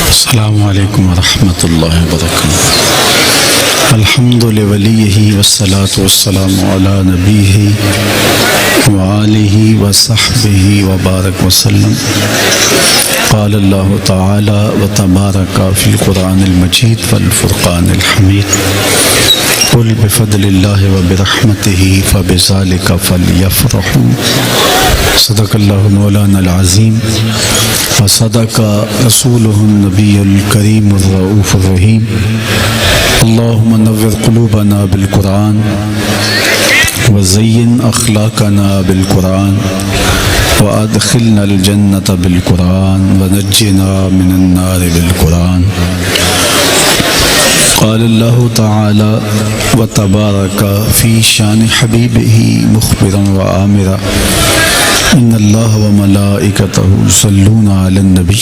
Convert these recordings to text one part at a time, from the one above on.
السلام علیکم ورحمۃ اللہ وبرکاتہ۔ الحمد لولیہ والصلاة والسلام علی نبیہ وآلہ وصحبہ وبارک وسلم۔ قال اللہ تعالی وتبارک فی القرآن المجید والفرقان الحمید۔ قل بفضل اللہ وبرحمتہ فبذلک فلیفرحوا۔ صدق اللہ مولانا العظیم وصدق رسولہ النبی الکریم الرؤوف الرحیم۔ اللہم نور قلوبنا بالقرآن وزین اخلاقنا بالقرآن وادخلنا الجنۃ بالقرآن ونجنا من النار بالقرآن۔ قال اللہ تعالی وتبارک فی شان حبیبہ مخبرا وآمرا ان اللہ وملائکتہ یصلون علی النبی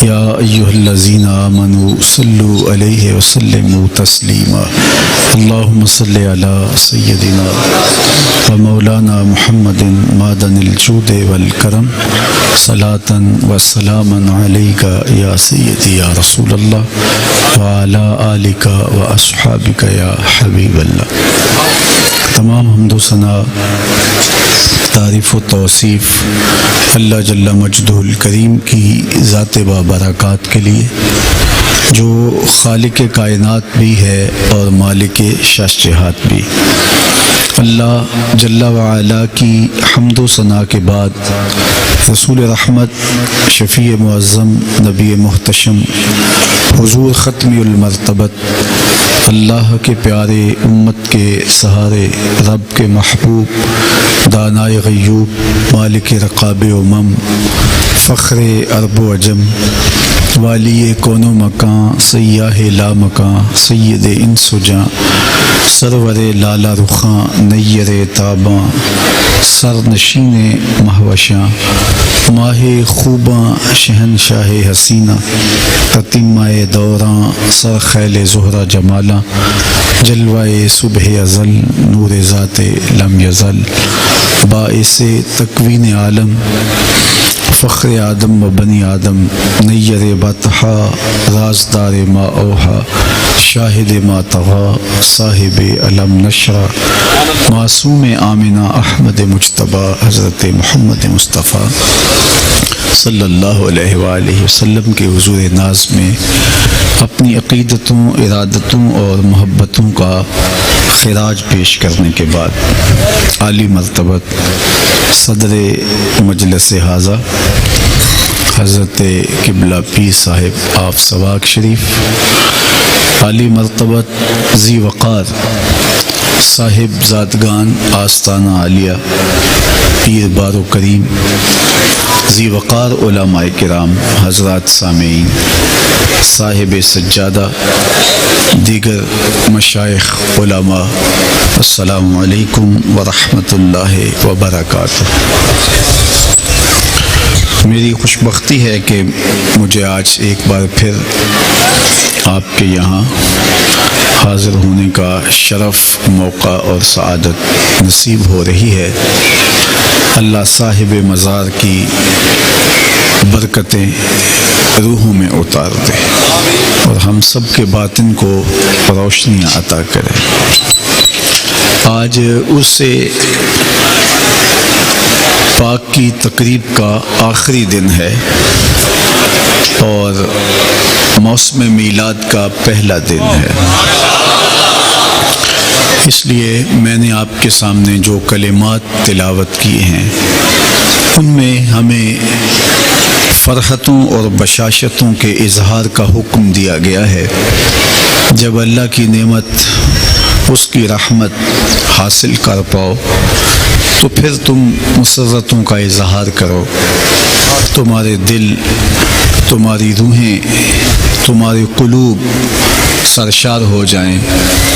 یا ایہا الذین آمنوا صلوا علیہ وسلموا تسلیما۔ اللہم صلی علی سیدنا ومولانا محمد معدن الجود والکرم صلاۃ وسلاما علیک یا سیدی یا رسول اللہ وعلی آلک واصحابک یا حبیب اللہ۔ تمام حمد و ثنا، تعریف و توصیف اللہ جل مجدہ الکریم کی ذات بابرکات کے لیے، جو خالق کائنات بھی ہے اور مالک شاشجہات بھی۔ اللہ جل وعلا کی حمد و ثنا کے بعد رسول رحمت، شفیع معظم، نبی محتشم، حضور ختم المرتبت، اللہ کے پیارے، امت کے سہارے، رب کے محبوب، دانائے غیوب، مالک رقاب امم، فخر عرب و عجم، والی کون و مکان، سیاہ لا مکان، سید انس و جاں، سرور لالا رخاں، نیر تاباں، سر نشین مہوشاں، ماہ خوباں، شہنشاہ حسینہ، تتمہ دوراں، سر خیل زہرہ جمالاں، جلوہ صبح ازل، نور ذات لم یزل، باعث تکوین عالم، فخر آدم و بنی آدم، نیر بطحا، رازدار ما اوحا، شاہد ما طغا، صاحب علم نشرہ، معصوم آمنہ احمد مجتبیٰ، حضرت محمد مصطفیٰ صلی اللہ علیہ وآلہ وسلم کے حضور ناز میں اپنی عقیدتوں، ارادتوں اور محبتوں کا خراج پیش کرنے کے بعد عالی مرتبت صدر مجلس حاضہ حضرت قبلہ پیر صاحب آف سواق شریف، عالی مرتبت ذی وقار صاحب زادگان آستانہ عالیہ پیر بارو کریم، ذی وقار علماء کرام، حضرات سامعین، صاحب سجادہ، دیگر مشائخ علماء، السلام علیکم ورحمۃ اللہ وبرکاتہ۔ میری خوش بختی ہے کہ مجھے آج ایک بار پھر آپ کے یہاں حاضر ہونے کا شرف، موقع اور سعادت نصیب ہو رہی ہے۔ اللہ صاحب مزار کی برکتیں روحوں میں اتار دے اور ہم سب کے باطن کو روشنیاں عطا کرے۔ آج اس پاک کی تقریب کا آخری دن ہے اور موسم میلاد کا پہلا دن ہے، اس لیے میں نے آپ کے سامنے جو کلمات تلاوت کیے ہیں ان میں ہمیں فرحتوں اور بشاشتوں کے اظہار کا حکم دیا گیا ہے۔ جب اللہ کی نعمت، اس کی رحمت حاصل کر پاؤ تو پھر تم مسرتوں کا اظہار کرو، تمہارے دل، تمہاری روحیں، تمہارے قلوب سرشار ہو جائیں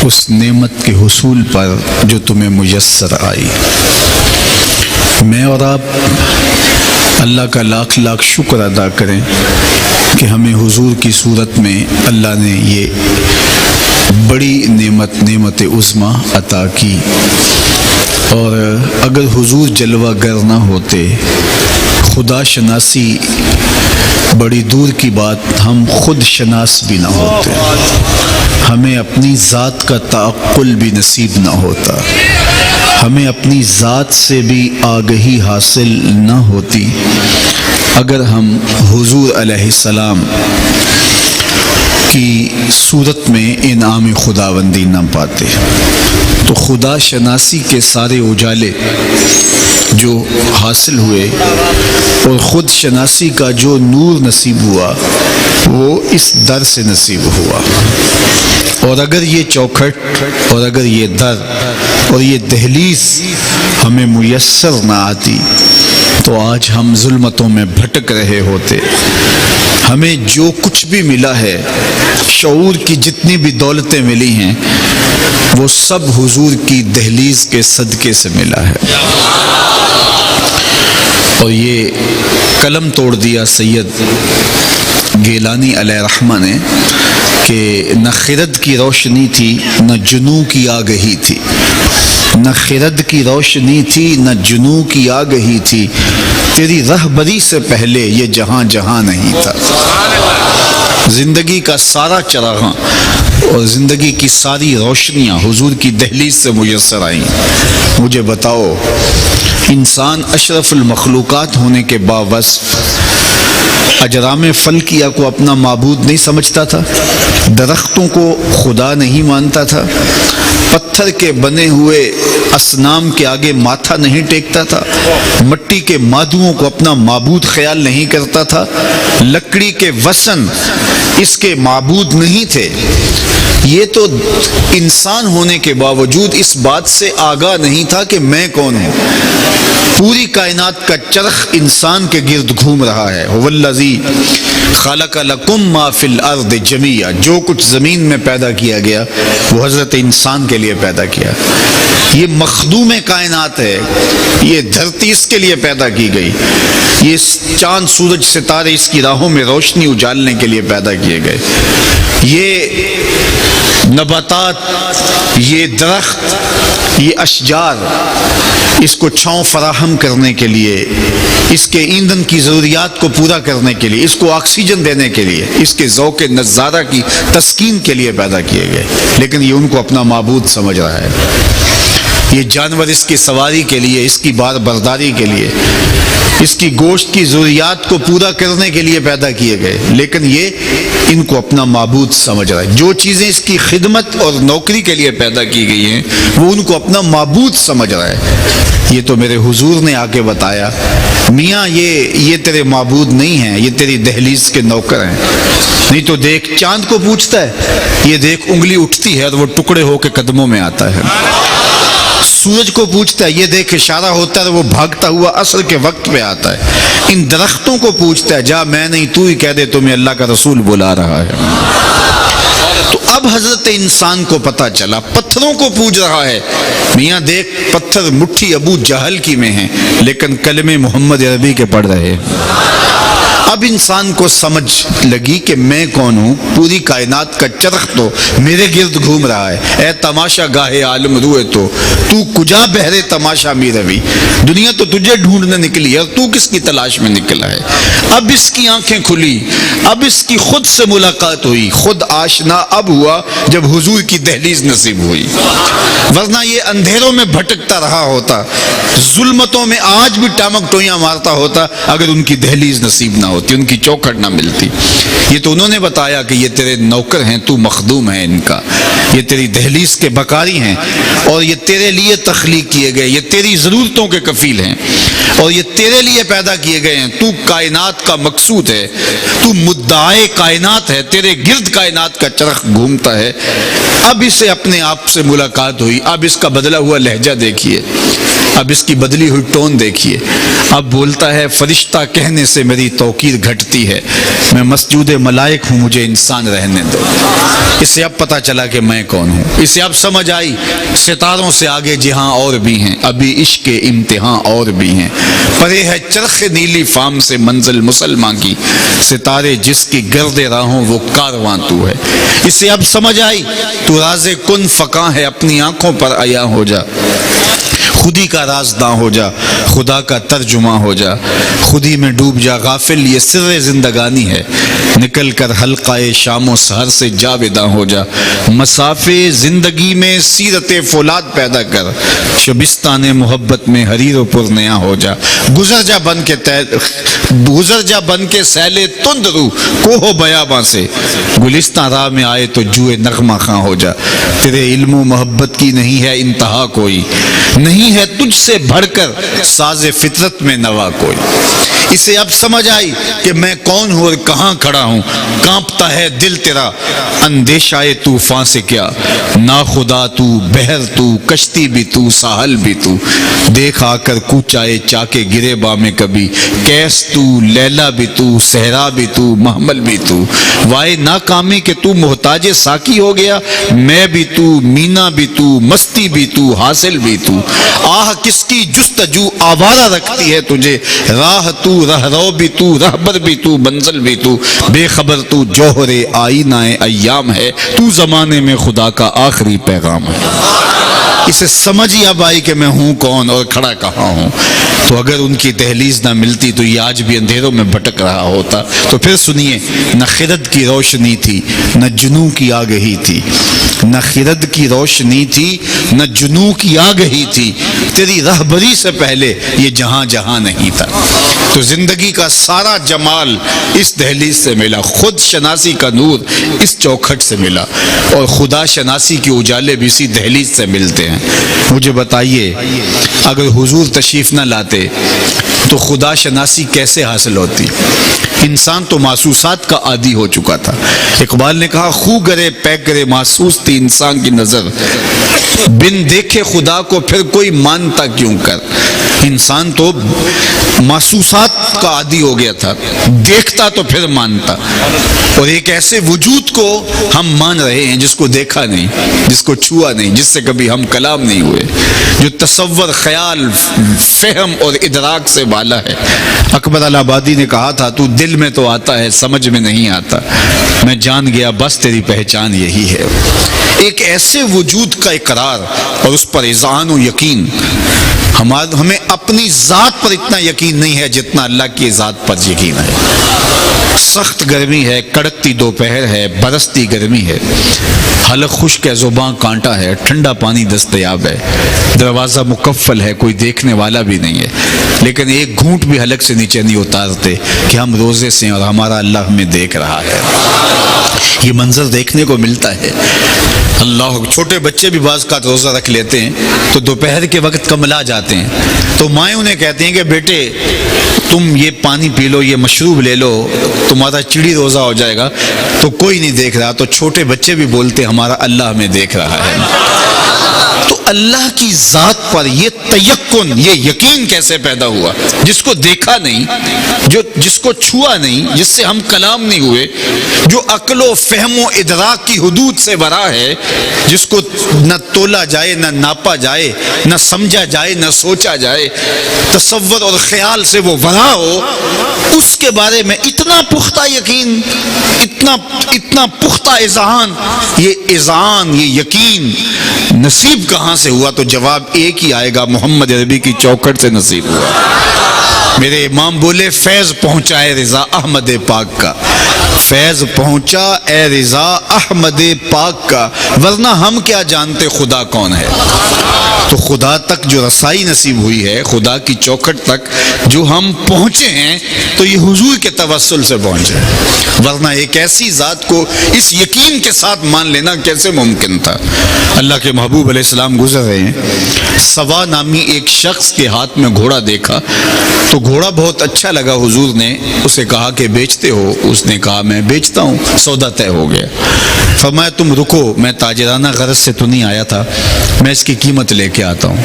اس نعمت کے حصول پر جو تمہیں میسر آئی۔ میں اور آپ اللہ کا لاکھ لاکھ شکر ادا کریں کہ ہمیں حضور کی صورت میں اللہ نے یہ بڑی نعمت عظمی عطا کی. اور اگر حضور جلوہ گر نہ ہوتے، خدا شناسی بڑی دور کی بات، ہم خود شناس بھی نہ ہوتے، ہمیں اپنی ذات کا تعقل بھی نصیب نہ ہوتا، ہمیں اپنی ذات سے بھی آگہی حاصل نہ ہوتی اگر ہم حضور علیہ السلام کی صورت میں انعام خداوندی نہ پاتے. تو خدا شناسی کے سارے اجالے جو حاصل ہوئے اور خود شناسی کا جو نور نصیب ہوا وہ اس در سے نصیب ہوا. اور اگر یہ چوکھٹ اور اگر یہ در اور یہ دہلیز ہمیں میسر نہ آتی تو آج ہم ظلمتوں میں بھٹک رہے ہوتے. ہمیں جو کچھ بھی ملا ہے، شعور کی جتنی بھی دولتیں ملی ہیں، وہ سب حضور کی دہلیز کے صدقے سے ملا ہے. اور یہ قلم توڑ دیا سید گیلانی علیہ رحمہ نے کہ نہ خرد کی روشنی تھی نہ جنوں کی آگہی تھی، نہ خرد کی روشنی تھی نہ جنوں کی آگہی تھی، تیری رہبری سے پہلے یہ جہاں جہاں نہیں تھا. زندگی کا سارا چراغاں اور زندگی کی ساری روشنیاں حضور کی دہلیز سے میسر آئیں. مجھے بتاؤ، انسان اشرف المخلوقات ہونے کے باوصف اجرام فلکیہ کو اپنا معبود نہیں سمجھتا تھا، درختوں کو خدا نہیں مانتا تھا، پتھر کے بنے ہوئے اصنام کے آگے ماتھا نہیں ٹیکتا تھا، مٹی کے مادوؤں کو اپنا معبود خیال نہیں کرتا تھا، لکڑی کے وثن اس کے معبود نہیں تھے. یہ تو انسان ہونے کے باوجود اس بات سے آگاہ نہیں تھا کہ میں کون ہوں. پوری کائنات کا چرخ انسان کے گرد گھوم رہا ہے. والذی خلق لکم ما فی الارض جمیعا، جو کچھ زمین میں پیدا کیا گیا وہ حضرت انسان کے لیے پیدا کیا. یہ مخدوم کائنات ہے، یہ دھرتی اس کے لیے پیدا کی گئی، یہ چاند سورج ستارے اس کی راہوں میں روشنی اجالنے کے لیے پیدا کیے گئے، یہ نباتات، یہ درخت، یہ اشجار اس کو چھاؤں فراہم کرنے کے لیے، اس کے ایندھن کی ضروریات کو پورا کرنے کے لیے، اس کو آکسیجن دینے کے لیے، اس کے ذوق نظارہ کی تسکین کے لیے پیدا کیے گئے. لیکن یہ ان کو اپنا معبود سمجھ رہا ہے. یہ جانور اس کی سواری کے لیے، اس کی بار برداری کے لیے، اس کی گوشت کی ضروریات کو پورا کرنے کے لیے پیدا کیے گئے، لیکن یہ ان کو اپنا معبود سمجھ رہا ہے. جو چیزیں اس کی خدمت اور نوکری کے لیے پیدا کی گئی ہیں وہ ان کو اپنا معبود سمجھ رہا ہے. یہ تو میرے حضور نے آ کے بتایا، میاں یہ تیرے معبود نہیں ہیں، یہ تیری دہلیز کے نوکر ہیں. نہیں تو دیکھ چاند کو پوچھتا ہے، یہ دیکھ انگلی اٹھتی ہے اور وہ ٹکڑے ہو کے قدموں میں آتا ہے. سورج کو پوچھتا ہے، یہ دیکھ اشارہ ہوتا ہے وہ بھاگتا ہوا عصر کے وقت پہ آتا ہے. ان درختوں کو پوچھتا ہے، جا میں نہیں تو ہی کہہ دے تمہیں اللہ کا رسول بلا رہا ہے. تو اب حضرت انسان کو پتہ چلا. پتھروں کو پوچھ رہا ہے، میاں دیکھ پتھر مٹھی ابو جہل کی میں ہیں لیکن کلمے محمد عربی کے پڑھ رہے ہیں. اب انسان کو سمجھ لگی کہ میں کون ہوں. پوری کائنات کا چرخ تو میرے گرد گھوم رہا ہے. اے تماشا گاہے عالم روئے تو کجا بہرے تماشا می روی. دنیا تو تجھے ڈھونڈنے نکلی ہے اور تو کس کی تلاش میں نکلا ہے. اب اس کی آنکھیں کھلی، اب اس کی خود سے ملاقات ہوئی. خود آشنا اب ہوا جب حضور کی دہلیز نصیب ہوئی، ورنہ یہ اندھیروں میں بھٹکتا رہا ہوتا، ظلمتوں میں آج بھی ٹامک ٹوئیاں مارتا ہوتا اگر ان کی دہلیز نصیب نہ ہوتی، ان کی چوکھٹ نہ ملتی. یہ تو انہوں نے بتایا کہ یہ تیرے نوکر ہیں، تو مخدوم ہے ان کا، یہ تیری دہلیز کے بکاری ہیں اور یہ تیرے لیے تخلیق کیے گئے، یہ تیری ضرورتوں کے کفیل ہیں اور یہ تیرے لیے پیدا کیے گئے ہیں. تو کائنات کا مقصود ہے، تو مدعائے کائنات ہے، تیرے گرد کائنات کا چرخ گھومتا ہے. اب اسے اپنے آپ سے ملاقات ہوئی. اب اس کا بدلا ہوا لہجہ دیکھیے. اب اس کی بدلی ہوئی ٹون دیکھیے، اب بولتا ہے فرشتہ کہنے سے میری توقیر گھٹتی ہے، میں مسجود ملائک ہوں، مجھے انسان رہنے دو۔ اسے اب پتہ چلا کہ میں کون ہوں، اسے اب سمجھ آئی ستاروں سے آگے جہاں اور بھی ہیں، ابھی عشق کے امتحان اور بھی ہیں، پرے ہے چرخ نیلی فام سے منزل مسلمان کی، ستارے جس کی گرد راہوں وہ کارواں تو ہے۔ اسے اب سمجھ آئی تو راز کن فقاں ہے، اپنی آنکھوں پر عیاں ہو جا، خودی کا رازداں ہو جا، خدا کا ترجمہ ہو جا، خودی میں ڈوب جا غافل، یہ سر زندگانی ہے، نکل کر حلقہ شام و سحر سے جاویداں ہو جا، مسافے زندگی میں سیرت فولاد پیدا کر، شبستان محبت میں حریر و پرنیا ہو جا، گزر جا بن کے سیلے تند رو کوہ بیاباں سے، گلستان راہ میں آئے تو جوئے نغمہ خاں ہو جا، تیرے علم و محبت کی نہیں ہے انتہا کوئی، نہیں ہے تجھ سے بڑھ کر ساز فطرت میں نوا کوئی۔ اسے اب سمجھ آئی کہ میں کون ہوں اور کہاں کھڑا ہوں، کانپتا ہے دل تیرا اندیشہ طوفان سے کیا، نا خدا تو، بحر تو، کشتی بھی تو، ساحل بھی تو، دیکھ آ کر کوچائے چاکے گرے با میں کبھی، کیس تو، لیلا بھی تو، صحرا بھی تو، محمل بھی تو، وائے ناکامی کہ تو محتاج ساکی ہو گیا، میں بھی تو، مینا بھی تو، مستی بھی تو، حاصل بھی تو، آہ کس کی جستجو آوارہ رکھتی ہے تجھے، راہ تو، رہرو بھی تو، رہبر بھی تو، منزل بھی تو، بے خبر تو جوہر آئینہ ایام ہے، تو زمانے میں خدا کا آخری پیغام ہے۔ اسے سمجھ ہی اب آئی کہ میں ہوں کون اور کھڑا کہاں ہوں، تو اگر ان کی دہلیز نہ ملتی تو یہ آج بھی اندھیروں میں بھٹک رہا ہوتا۔ تو پھر سنیے، نہ خرد کی روشنی تھی نہ جنوں کی آگہی تھی، نہ خرد کی روشنی تھی نہ جنوں کی آگہی تھی، تیری رہبری سے پہلے یہ جہاں جہاں نہیں تھا۔ تو زندگی کا سارا جمال اس دہلیز سے ملا، خود شناسی کا نور اس چوکھٹ سے ملا، اور خدا شناسی کے اجالے بھی اسی دہلیز سے ملتے ہیں۔ مجھے بتائیے اگر حضور تشریف نہ لاتے تو خدا شناسی کیسے حاصل ہوتی؟ انسان تو محسوسات کا عادی ہو چکا تھا۔ اقبال نے کہا خو گرے پیک گرے محسوس تھی انسان کی نظر، بن دیکھے خدا کو پھر کوئی مانتا کیوں کر۔ انسان تو محسوسات کا عادی ہو گیا تھا، دیکھتا تو پھر مانتا، اور ایک ایسے وجود کو ہم مان رہے ہیں جس کو دیکھا نہیں، جس کو چھوا نہیں، جس سے کبھی ہم کلام نہیں ہوئے، جو تصور، خیال، فہم اور ادراک سے بالا ہے۔ اکبر الہٰبادی نے کہا تھا تو دل میں تو آتا ہے سمجھ میں نہیں آتا، میں جان گیا بس تیری پہچان یہی ہے۔ ایک ایسے وجود کا اقرار اور اس پر اذعان و یقین۔ ہمیں اپنی ذات پر اتنا یقین نہیں ہے جتنا اللہ کی ذات پر یقین ہے۔ سخت گرمی ہے، کڑکتی دوپہر ہے، برستی گرمی ہے، حلق خشک ہے، زباں کانٹا ہے، ٹھنڈا پانی دستیاب ہے، دروازہ مقفل ہے، کوئی دیکھنے والا بھی نہیں ہے، لیکن ایک گھونٹ بھی حلق سے نیچے نہیں اتارتے کہ ہم روزے سے ہیں اور ہمارا اللہ ہمیں دیکھ رہا ہے۔ یہ منظر دیکھنے کو ملتا ہے۔ اللہ، چھوٹے بچے بھی بعض کا روزہ رکھ لیتے ہیں تو دوپہر کے وقت کملا جاتے ہیں، تو مائیں انہیں کہتی ہیں کہ بیٹے تم یہ پانی پی لو، یہ مشروب لے لو، تمہارا چڑی روزہ ہو جائے گا، تو کوئی نہیں دیکھ رہا، تو چھوٹے بچے بھی بولتے ہمارا اللہ ہمیں دیکھ رہا ہے۔ تو اللہ کی ذات پر یہ تیقن، یہ یقین کیسے پیدا ہوا؟ جس کو دیکھا نہیں، جس کو چھوا نہیں، جس سے ہم کلام نہیں ہوئے، جو عقل و فہم و ادراک کی حدود سے ورا ہے، جس کو نہ تولا جائے، نہ ناپا جائے، نہ سمجھا جائے، نہ سوچا جائے، تصور اور خیال سے وہ ورا ہو، اس کے بارے میں اتنا پختہ یقین، اتنا پختہ اذعان، یہ یقین نصیب کہاں سے ہوا؟ تو جواب ایک ہی آئے گا، محمد عربی کی چوکھٹ سے نصیب ہوا۔ میرے امام بولے فیض پہنچا اے رضا احمد پاک کا، فیض پہنچا اے رضا احمد پاک کا، ورنہ ہم کیا جانتے خدا کون ہے۔ تو خدا تک جو رسائی نصیب ہوئی ہے، خدا کی چوکھٹ تک جو ہم پہنچے ہیں، تو یہ حضور کے توسل سے پہنچے، ورنہ ایک ایسی ذات کو اس یقین کے ساتھ مان لینا کیسے ممکن تھا؟ اللہ کے محبوب علیہ السلام گزر رہے ہیں، سوا نامی ایک شخص کے ہاتھ میں گھوڑا دیکھا، تو گھوڑا بہت اچھا لگا، حضور نے اسے کہا کہ بیچتے ہو؟ اس نے کہا میں بیچتا ہوں، سودا طے ہو گیا۔ فرمایا تم رکو، میں تاجرانہ غرض سے تو نہیں آیا تھا، میں اس کی قیمت لے کے کے آتا ہوں.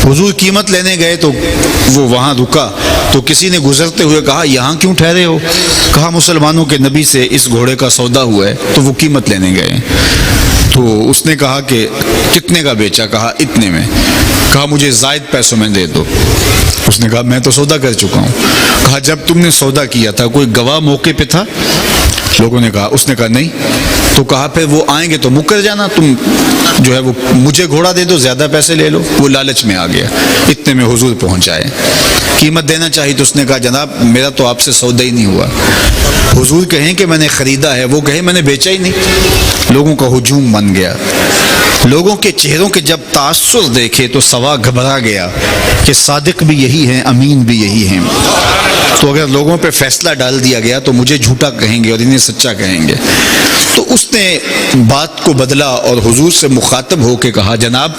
حضور قیمت لینے گئے تو وہ وہاں رکا تو کسی نے گزرتے ہوئے کہا یہاں کیوں ٹھہرے ہو؟ کہا مسلمانوں کے نبی سے اس گھوڑے کا سودا ہوا ہے تو وہ قیمت لینے گئے. تو اس نے کہا کہ کتنے کا بیچا؟ کہا اتنے میں. کہا مجھے زائد پیسوں میں دے دو. اس نے کہا میں تو سودا کر چکا ہوں. کہا جب تم نے سودا کیا تھا کوئی گواہ موقع پہ تھا؟ لوگوں نے کہا. اس نے کہا نہیں. تو کہا پھر وہ آئیں گے تو مکر جانا, تم جو ہے وہ مجھے گھوڑا دے دو, زیادہ پیسے لے لو. وہ لالچ میں آ گیا. اتنے میں حضور پہنچ آئے. قیمت دینا چاہیے تو اس نے کہا جناب میرا تو آپ سے سودا ہی نہیں ہوا. حضور کہیں کہ میں نے خریدا ہے, وہ کہے میں نے بیچا ہی نہیں. لوگوں کا ہجوم بن گیا. لوگوں کے چہروں کے جب تاثر دیکھے تو سوا گھبرا گیا کہ صادق بھی یہی ہیں, امین بھی یہی ہیں. تو اگر لوگوں پہ فیصلہ ڈال دیا گیا تو مجھے جھوٹا کہیں گے اور انہیں سچا کہیں گے. تو اس نے بات کو بدلا اور حضور سے مخاطب ہو کے کہا جناب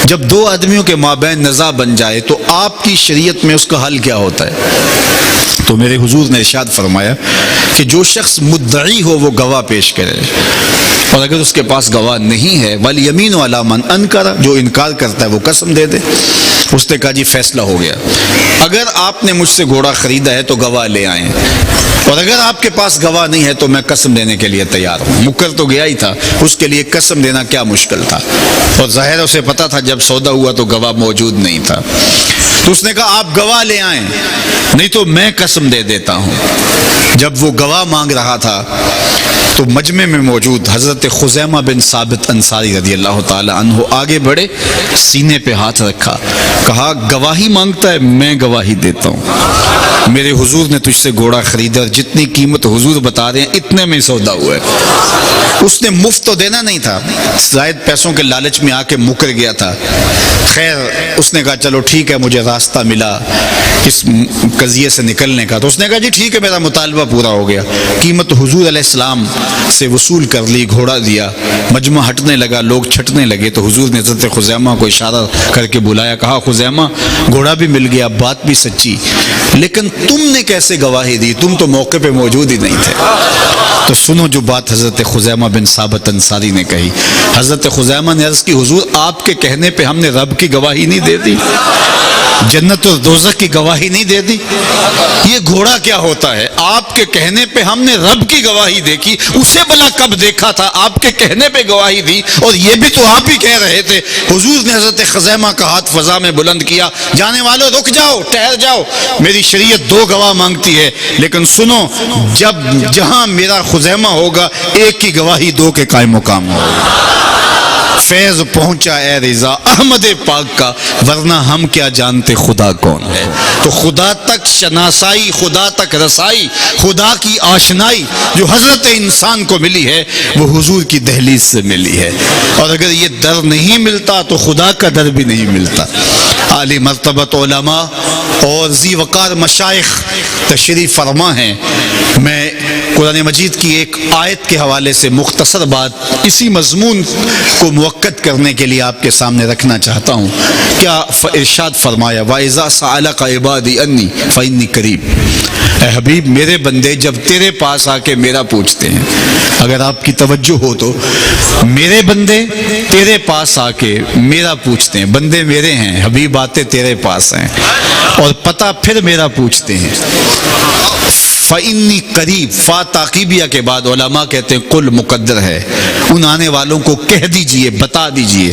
جب دو آدمیوں کے مابین نزاع بن جائے تو آپ کی شریعت میں اس کا حل کیا ہوتا ہے؟ تو میرے حضور نے ارشاد فرمایا کہ جو شخص مدعی ہو وہ گواہ پیش کرے, اور اگر اس کے پاس گواہ نہیں ہے والیمین علی من انکر, جو انکار کرتا ہے وہ قسم دے دے. اس نے کہا جی فیصلہ ہو گیا. اگر آپ نے مجھ سے گھوڑا خریدا ہے تو گواہ لے آئیں, اور اگر آپ کے پاس گواہ نہیں ہے تو میں قسم دینے کے لیے تیار ہوں. مکر تو گیا ہی تھا, اس کے لیے قسم دینا کیا مشکل تھا, اور ظاہر اسے پتا تھا جب سودا ہوا تو گواہ موجود نہیں تھا. تو اس نے کہا آپ گواہ لے آئیں نہیں تو میں قسم دے دیتا ہوں. جب وہ گواہ مانگ رہا تھا تو مجمع میں موجود حضرت خزیمہ بن ثابت انصاری رضی اللہ تعالی عنہ آگے بڑھے, سینے پہ ہاتھ رکھا, کہا گواہی مانگتا ہے, میں گواہی دیتا ہوں. میرے حضور نے تجھ سے گھوڑا خریدا اور جتنی قیمت حضور بتا رہے ہیں اتنے میں سودا ہوا ہے. اس نے مفت تو دینا نہیں تھا, زائد پیسوں کے لالچ میں آ کے مکر گیا تھا. خیر اس نے کہا چلو ٹھیک ہے مجھے راستہ ملا اس قضیے سے نکلنے کا. تو اس نے کہا جی ٹھیک ہے میرا مطالبہ پورا ہو گیا. قیمت حضور علیہ السلام سے وصول کر لی, گھوڑا دیا, مجمع ہٹنے لگا, لوگ چھٹنے لگے. تو حضور نے حضرت خزیمہ کو اشارہ کر کے بلایا, کہا خزیمہ گھوڑا بھی مل گیا, بات بھی سچی, لیکن تم نے کیسے گواہی دی؟ تم تو موقع پہ موجود ہی نہیں تھے. تو سنو جو بات حضرت خزیمہ بن ثابت انصاری نے کہی. حضرت خزیمہ نے عرض کی حضور آپ کے کہنے پہ ہم نے رب کی گواہی نہیں دے دی, جنت اور دوزخ کی گواہی نہیں دے دی. یہ گھوڑا کیا ہوتا ہے؟ آپ کے کہنے پہ ہم نے رب کی گواہی دیکھی, اسے بلا کب دیکھا تھا؟ آپ کے کہنے پہ گواہی دی, اور یہ بھی تو آپ ہی کہہ رہے تھے. حضور نے حضرت خزیمہ کا ہاتھ فضا میں بلند کیا, جانے والوں رک جاؤ, ٹھہر جاؤ, میری شریعت دو گواہ مانگتی ہے, لیکن سنو جب جہاں میرا خزیمہ ہوگا ایک کی گواہی دو کے قائم مقام ہوگا. فیض پہنچا اے رضا احمد پاک کا, ورنہ ہم کیا جانتے خدا کون ہے. تو خدا تک شناسائی, خدا تک رسائی, خدا کی آشنائی جو حضرت انسان کو ملی ہے وہ حضور کی دہلیز سے ملی ہے. اور اگر یہ در نہیں ملتا تو خدا کا در بھی نہیں ملتا. عالی مرتبت علماء اور ذی وقار مشائخ تشریف فرما ہیں. میں قرآن مجید کی ایک آیت کے حوالے سے مختصر بات اسی مضمون کو موقت کرنے کے لیے آپ کے سامنے رکھنا چاہتا ہوں. کیا ارشاد فرمایا وَإِذَا سَأَلَكَ عِبَادِي أَنِّي فَإِنِّي قَرِيبٌ. اے حبیب میرے بندے جب تیرے پاس آ کے میرا پوچھتے ہیں, اگر آپ کی توجہ ہو تو میرے بندے تیرے پاس آ کے میرا پوچھتے ہیں, بندے میرے ہیں, حبیب آتے تیرے پاس ہیں اور پتہ پھر میرا پوچھتے ہیں. فَإِنِّي قریب, فا تاقیبیہ کے بعد علماء کہتے ہیں قل مقدر ہے, ان آنے والوں کو کہہ دیجئے, بتا دیجئے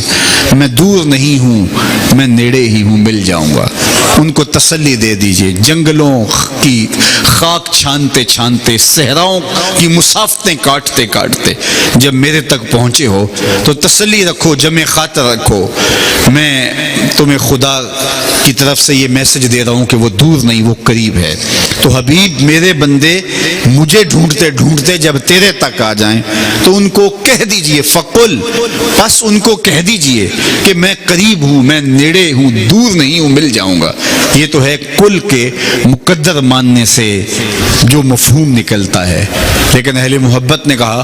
میں دور نہیں ہوں, میں نیڑے ہی ہوں, مل جاؤں گا. ان کو تسلی دے دیجئے, جنگلوں کی خاک چھانتے چھانتے, صحراؤں کی مسافتیں کاٹتے کاٹتے جب میرے تک پہنچے ہو تو تسلی رکھو, جمع خاطر رکھو, میں تمہیں خدا کی طرف سے یہ میسج دے رہا ہوں کہ وہ دور نہیں, وہ قریب ہے. تو حبیب میرے بندے مجھے ڈھونڈتے ڈھونڈتے جب تیرے تک آ جائیں تو ان کو کہہ دیجئے, فقل, بس ان کو کہہ دیجئے کہ میں قریب ہوں, میں نیڑے ہوں, دور نہیں ہوں, مل جاؤں گا. یہ تو ہے کل کے مقدر ماننے سے جو مفہوم نکلتا ہے، لیکن اہل محبت نے کہا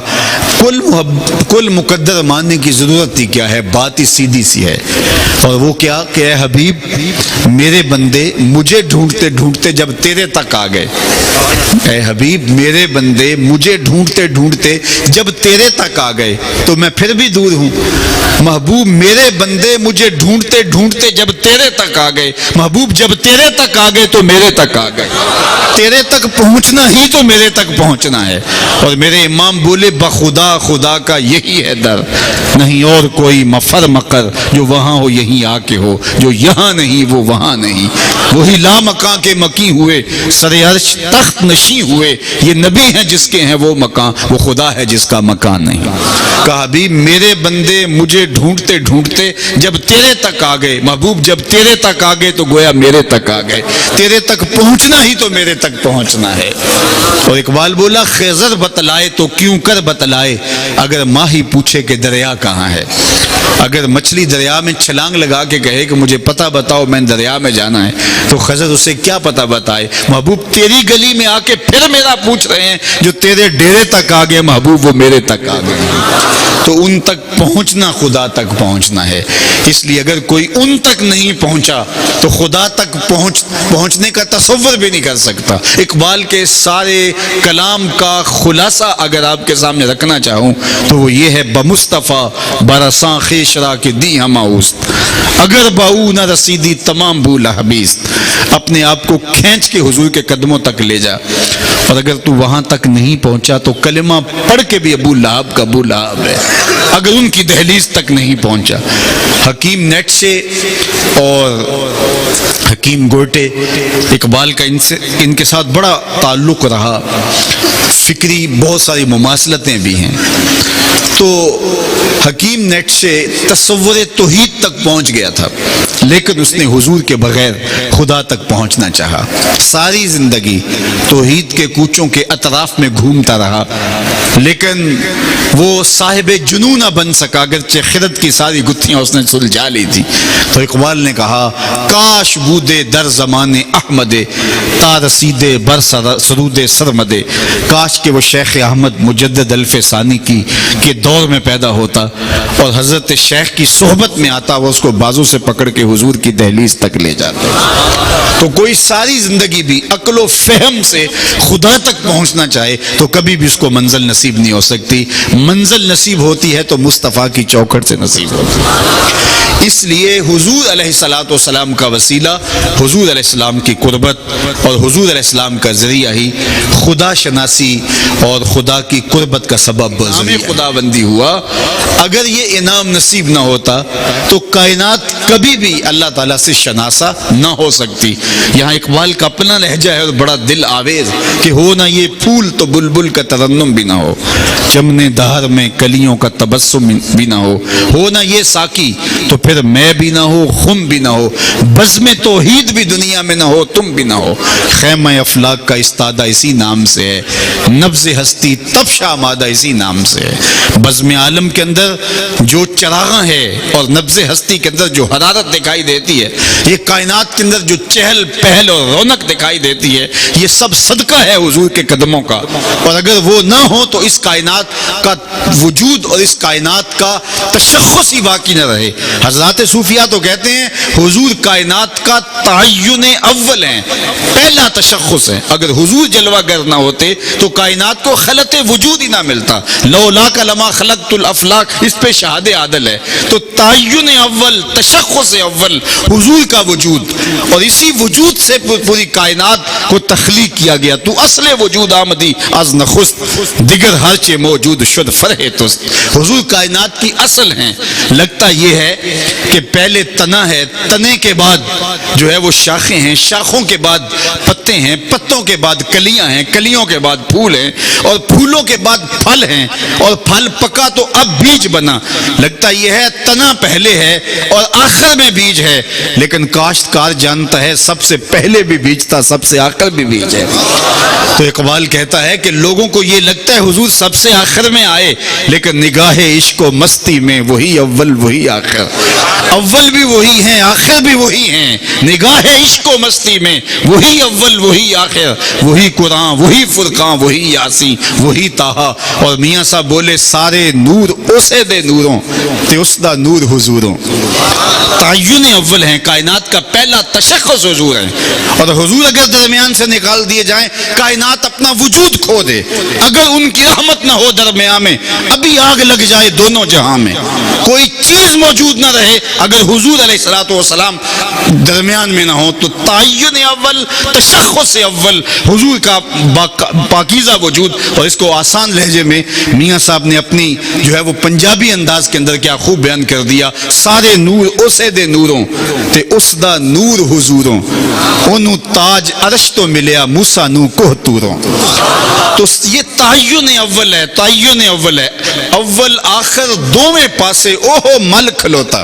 کل مقدر ماننے کی ضرورت ہی کیا ہے، بات ہی سیدھی سی ہے، اور وہ کیا کہ اے حبیب میرے بندے مجھے ڈھونڈتے ڈھونڈتے جب تیرے تک آ گئے، اے حبیب میرے بندے مجھے ڈھونڈتے ڈھونڈتے جب تیرے تک آ گئے تو میں پھر بھی دور ہوں۔ محبوب میرے بندے مجھے ڈھونڈتے ڈھونڈتے جب تیرے تک آ گئے، محبوب جب تیرے تک آ گئے تو میرے تک آ گئے، تیرے تک پہنچنا ہی تو میرے تک پہنچنا ہے۔ اور میرے امام بولے بخدا خدا کا یہی ہے در، نہیں اور کوئی مفر مقر، جو وہاں ہو یہیں آ کے ہو، جو یہاں نہیں وہ وہاں نہیں، وہی لامکاں کے مکی ہوئے سر عرش تخت نشیں ہوئے، یہ نبی ہیں جس کے ہیں وہ مکان، وہ خدا ہے جس کا مکان نہیں۔ کہا حبیب میرے بندے مجھے ڈھونڈتے ڈھونڈتے جب تیرے تک آ گئے، محبوب جب تیرے تک آ گئے تو گویا میرے تک آ گئے، تیرے تک پہنچنا ہی تو میرے تک پہنچنا ہے۔ اور اقبال بولا خضر بتلائے تو کیوں کر بتلائے، اگر ماہی پوچھے کہ دریا کہاں ہے۔ اگر مچھلی دریا میں چھلانگ لگا کے کہے کہ مجھے پتہ بتاؤ میں دریا میں جانا ہے، تو خضر اسے کیا پتہ بتائے۔ محبوب تیری گلی میں آ کے پھر میرا پوچھ رہے ہیں، جو تیرے ڈیرے تک آ گئے محبوب وہ میرے تک آ گئے، تو ان تک پہنچنا خدا تک پہنچنا ہے۔ اس لیے اگر کوئی ان تک نہیں پہنچا تو خدا تک پہنچنے کا تصور بھی نہیں کر سکتا۔ اقبال کے سارے کلام کا خلاصہ اگر آپ کے سامنے رکھنا چاہوں تو وہ یہ ہے بمصطفیٰ برساں خیشرا کے دی ہماؤست، اگر باؤ نہ رسیدی تمام بولا حبیست، اپنے آپ کو کھینچ کے حضور کے قدموں تک لے جا، اور اگر تو وہاں تک نہیں پہنچا تو کلمہ پڑھ کے بھی ابو لہب کا ابو لہب ہے، اگر ان کی دہلیز تک نہیں پہنچا۔ حکیم نیٹشے اور حکیم گوٹے، اقبال کا ان کے ساتھ بڑا تعلق رہا، فکری بہت ساری مماثلتیں بھی ہیں۔ تو حکیم نیٹشے تصور توحید تک پہنچ گیا تھا، لیکن اس نے حضور کے بغیر خدا تک پہنچنا چاہا، ساری زندگی توحید کے کوچوں کے اطراف میں گھومتا رہا، لیکن وہ صاحب جنوں نہ بن سکا، اگرچہ خرد کی ساری گتھیاں اس نے سلجھا لی تھی۔ تو اقبال نے کہا کاش بودے در زمان احمد تا رسیدے بر سرود سرمدے، کاش کہ وہ شیخ احمد مجدد الف ثانی کے دور میں پیدا ہوتا اور حضرت شیخ کی صحبت میں آتا، وہ اس کو بازو سے پکڑ کے حضور کی دہلیز تک لے جاتا۔ تو کوئی ساری زندگی بھی عقل و فہم سے خدا تک پہنچنا چاہے تو کبھی بھی اس کو منزل نصیب نہیں ہو سکتی، منزل نصیب ہوتی ہے تو مصطفیٰ کی چوکھٹ سے نصیب ہوتی ہے۔ اس لیے حضور علیہ الصلوۃ والسلام کا وسیلہ حضور علیہ السلام کی قربت اور حضور علیہ السلام کا ذریعہ ہی خدا شناسی اور خدا کی قربت کا سبب خدا بندی ہوا۔ اگر یہ انعام نصیب نہ ہوتا تو کائنات کبھی بھی اللہ تعالیٰ سے شناسا نہ ہو سکتی۔ یہاں اقبال کا اپنا لہجہ ہے اور بڑا دل آویز کہ ہو نہ یہ پھول تو بلبل کا ترنم بھی نہ ہو، چمنے دہر میں کلیوں کا تبسم بھی نہ ہو نہ یہ ساقی تو پھر میں بھی نہ ہو، خم بھی نہ ہو، بزم توحید بھی دنیا میں نہ ہو، تم بھی نہ ہو۔ خیمہ افلاک کا استادہ اسی نام سے ہے، نبض ہستی تب آمادہ اسی نام سے ہے۔ بزم عالم کے اندر جو چراغاں ہے اور نبض ہستی کے اندر جو حرارت دکھائی دیتی ہے، یہ کائنات کے اندر جو چہل پہل اور رونق دکھائی دیتی ہے، یہ سب صدقہ ہے حضور کے قدموں کا، اور اگر وہ نہ ہو تو اس کائنات کا وجود اور اس کائنات کا تشخص ہی باقی نہ رہے۔ حضرات صوفیہ تو کہتے ہیں حضور کائنات کا تعین اول ہیں، پہلا تشخص ہے، اگر حضور جلوہ گر نہ ہوتے تو کائنات کو خلط وجود ہی نہ ملتا، لولا کا لما خلقت الافلاک، اس پہ شہاد عادل ہے۔ تو تعین اول، تشخص اول حضور کا وجود، اور اسی وجود سے پوری کائنات کو تخلیق کیا گیا۔ تو اصل وجود آمدی از نخست، دیگر ہر چے موجود شد فرح تست۔ حضور کائنات کی اصل ہیں۔ لگتا یہ ہے کہ پہلے تنا ہے، تنے کے بعد جو ہے وہ شاخیں ہیں، شاخوں کے بعد پتے ہیں، پتوں کے بعد کلیاں ہیں، کلیوں کے بعد پھول ہیں، اور پھولوں کے بعد پھل ہیں، اور پھل پکا تو اب بیج بنا۔ لگتا یہ ہے تنا پہلے ہے اور آخر میں بیج ہے، لیکن کاشتکار جانتا ہے سب سے پہلے بھی بیج تھا، سب سے آخر بھی بیج ہے۔ تو اقبال کہتا ہے کہ لوگوں کو یہ لگتا ہے حضور سب سے آخر میں آئے، لیکن نگاہ عشق و مستی میں وہی اول وہی آخر۔ اول بھی وہی ہیں آخر بھی وہی ہیں، نگاہ عشق و مستی میں وہی اول وہی آخر، وہی قرآن وہی فرقان وہی یاسین وہی طٰہٰ۔ اور میاں صاحب بولے سارے نور اسے دے نوروں تے اس دا نور حضوروں۔ تعین اول ہیں، کائنات کا پہلا تشخص حضور ہے، اور حضور اگر درمیان سے نکال دیے جائیں کائنات اپنا وجود کھو دے، اگر ان کی رحمت نہ ہو درمیان میں ابھی آگ لگ جائے دونوں جہاں میں، کوئی چیز موجود نہ رہے اگر حضور علیہ الصلوۃ والسلام درمیان میں نہ ہو تو تعین اول، تشخص اول حضور کا پاکیزہ وجود۔ اور اس کو آسان لہجے میں میاں صاحب نے اپنی جو ہے وہ پنجابی انداز کے اندر کیا خوب بیان کر دیا، سارے نور اسے دے نوروں تے اس دا نور حضوروں، انہوں تاج عرش تو ملیا موسیٰ نو کوہ توروں۔ تو یہ تعین اول ہے، تعین اول ہے، اول آخر دوویں پاسے اوہو مل کھلوتا،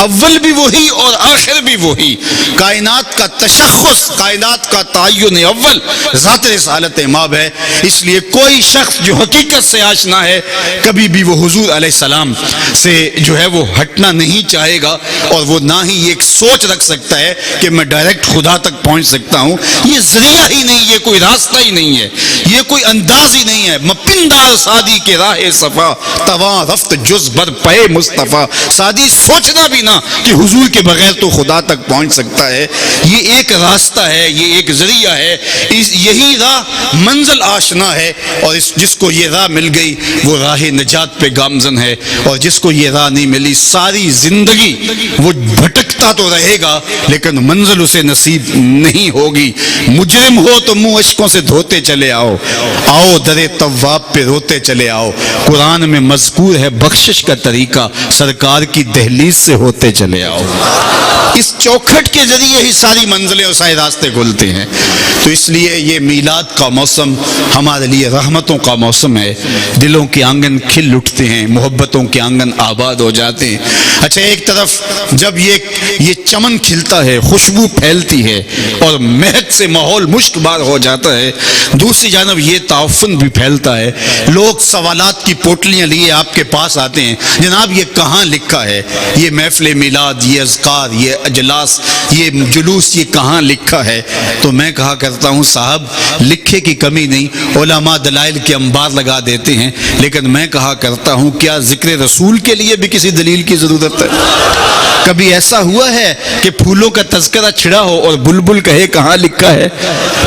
اول بھی وہی اور آخر بھی وہی، کائنات کا تشخص، کائنات کا تعین اول ذات رسالت امام ہے۔ اس لیے کوئی شخص جو حقیقت سے آشنا ہے کبھی بھی وہ حضور علیہ السلام سے جو ہے وہ ہٹنا نہیں چاہے گا، اور وہ نہ ہی ایک سوچ رکھ سکتا ہے کہ میں ڈائریکٹ خدا تک پہنچ سکتا ہوں۔ یہ ذریعہ ہی نہیں، یہ کوئی راستہ ہی نہیں ہے، یہ کوئی انداز ہی نہیں ہے۔ مپندار سادی کے راہ صفا تواں رفت جز بر پے مصطفیٰ، سادی سوچنا بھی نہ کہ حضور کے بغیر تو خدا تک پہنچ سکتا ہے۔ یہ ایک راستہ ہے، یہ ایک ذریعہ ہے، یہی راہ منزل آشنا ہے، اور جس کو یہ راہ مل گئی وہ راہ نجات پہ گامزن ہے، اور جس کو یہ راہ نہیں ملی ساری زندگی وہ بھٹکتا تو رہے گا لیکن منزل اسے نصیب نہیں ہوگی۔ مجرم ہو تو منہ اشکوں سے دھوتے چلے آؤ، آؤ در تواب پہ روتے چلے آؤ، قرآن میں مذکور ہے بخشش کا طریقہ، سرکار کی دہلیز سے ہوتے چلے آؤ۔ اس چوکھٹ کے ذریعے ہی ساری منزلیں اور سارے راستے کھلتے ہیں۔ تو اس لیے یہ میلاد کا موسم ہمارے لیے رحمتوں کا موسم ہے، دلوں کے آنگن کھل اٹھتے ہیں، محبتوں کے آنگن آباد ہو جاتے ہیں۔ اچھا، ایک طرف جب یہ چمن کھلتا ہے، خوشبو پھیلتی ہے اور مہک سے ماحول مشک بار ہو جاتا ہے، دوسری جانب یہ تعفن بھی پھیلتا ہے، لوگ سوالات کی پوٹلیاں لیے آپ کے پاس آتے ہیں، جناب یہ کہاں لکھا ہے، یہ محفل میلاد، یہ اذکار، یہ اجلاس، یہ جلوس، یہ کہاں لکھا ہے؟ تو میں کہا کرتا ہوں صاحب لکھے کی کمی نہیں، علماء دلائل کے انبار لگا دیتے ہیں، لیکن میں کہا کرتا ہوں کیا ذکر رسول کے لیے بھی کسی دلیل کی ضرورت ہے؟ کبھی ایسا ہوا ہے کہ پھولوں کا تذکرہ چھڑا ہو اور بلبل کہے کہاں لکھا ہے؟